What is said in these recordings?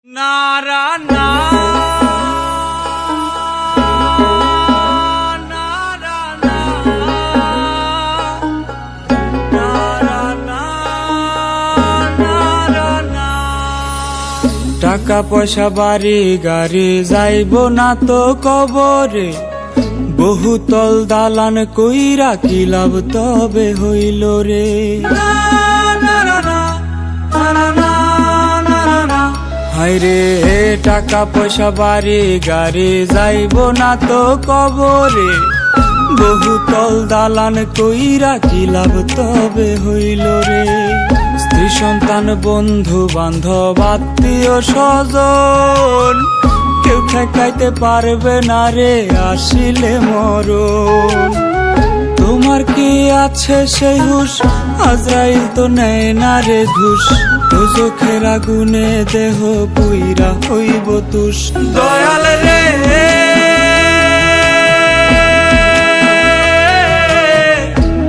নারা না নারা না নারা না নারা না টাকা পয়সা বাড়ি গাড়ি যাইব না তো কবরে বহুতল দালান কইরা কি লাভ তবে হইল রে হায়রে টাকা পয়সা বাড়ি গাড়ি যাইব না তো কবরে বহুতল দালান কইরা কি লাভ তবে হইল রে স্ত্রী সন্তান বন্ধু বান্ধব আত্মীয় স্বজন কেউ ঠেকাইতে পারবে না রে আসিলে মরণ তোমার কি আছে সেই হুশ আজরাইল তো নেয় না রে ঘুষ চোখের আগুনে দেহ পুইরা হইব তুষ দয়াল রে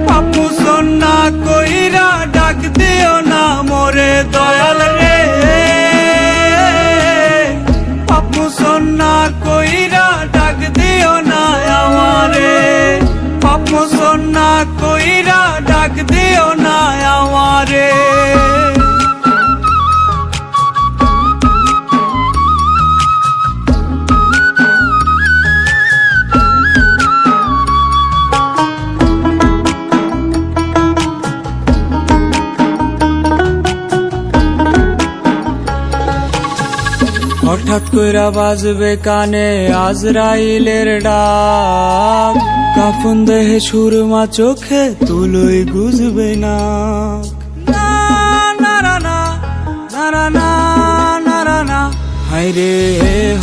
পাপু সন্না কইরা ডাক দিও না মোরে দয়াল রে পাপু সন্না কইরা ডাক দিও না আমারে পাপু সন্না কইরা ডাক দিও না আমারে হঠাৎ কইরা বাজবে কানে আজরাইলের ডাক কাফন দেহে সুরমা চোখে তুলোই গুজবে না হায়রে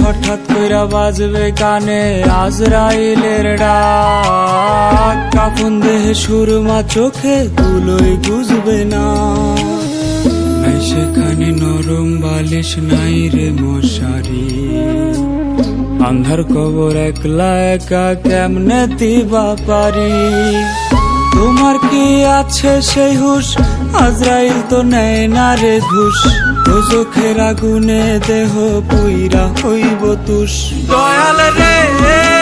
হঠাৎ কইরা বাজবে কানে আজরাইলের ডাক কাফন দেহে সুরমা চোখে তুলোই গুজবে না সেখানে নরম বালিশ নাই রে মশারি আন্ধার কবর একলা একা কেমনে দিবা পারি তোমার কি আছে সেই হুশ আজরাইল তো নেয় না রে ঘুষ চোখের আগুনে দেহ পুইরা হইব তুষ দয়াল রে